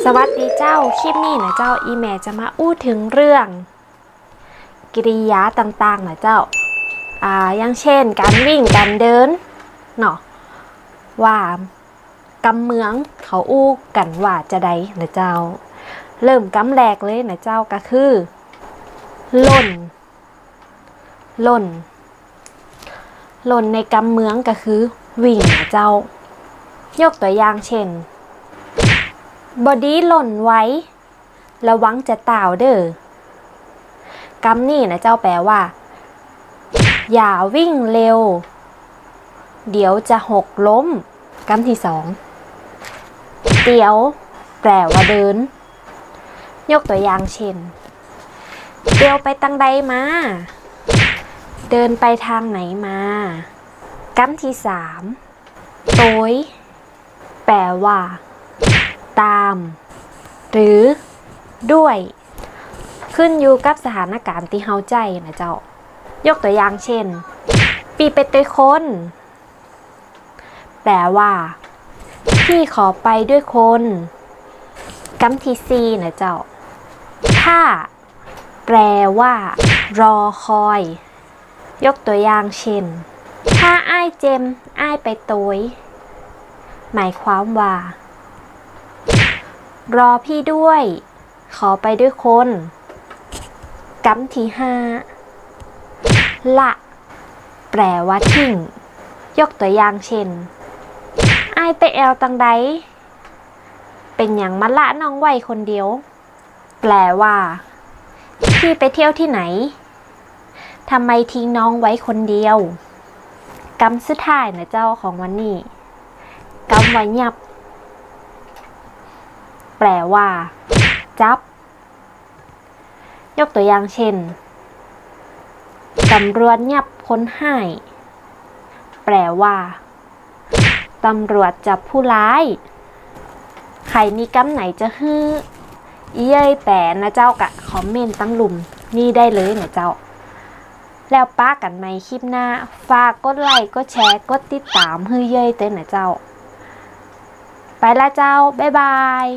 สวัสดีเจ้าคลิปนี้นะเจ้าอีแม่จะมาอู้ถึงเรื่องกิริยาต่างๆนะเจ้าอย่างเช่นการวิ่งการเดินเนาะว่ากำเมืองเขาอู้กันว่าจะได้นะเจ้าเริ่มกำแรกเลยนะเจ้าก็คือล่นในกำเมืองก็คือวิ่งนะเจ้ายกตัวอย่างเช่นบอดี้หล่นไว้ระวังจะต่าวเด้อกำนี่นะเจ้าแปลว่าอย่าวิ่งเร็วเดี๋ยวจะหกล้มกำที่สองเตี๋ยวแปลว่าเดินยกตัวอย่างเช่นเตี๋ยวไปตังใดมาเดินไปทางไหนมากำที่สามโต้ยแปลว่าตามหรือด้วยขึ้นอยู่กับสถานการณ์ที่เฮาใจนะเจ้ายกตัวอย่างเช่นปีเป็ดด้วยคนแปลว่าพี่ขอไปด้วยคนกำที่สี่นะเจ้าถ้าแปลว่ารอคอยยกตัวอย่างเช่นถ้าอ้ายเจมอ้ายไปโตยหมายความว่ารอพี่ด้วยขอไปด้วยคนกำที่ห้าละแปลว่าทิ้งยกตัวอย่างเช่นอ้ายไปแอวตังใดเป็นอย่างมาละน้องไว้คนเดียวแปลว่าพี่ไปเที่ยวที่ไหนทำไมทิ้งน้องไว้คนเดียวกำสุดท้ายนะเจ้าของวันนี้กำไว้ยับแปลว่าจับยกตัวอย่างเช่นตำรวจยับคนให้แปลว่าตำรวจจับผู้ร้ายใครมีกำไหนจะฮื้อเย้ยแปะนะเจ้ากะคอมเมนต์ตั้งหลุมนี่ได้เลยนะเจ้าแล้วป้ากันในคลิปหน้าฝากกดไลค์กดแชร์กดติดตามฮื้อเย้ยเต้นนะเจ้าไปละเจ้าบ๊ายบาย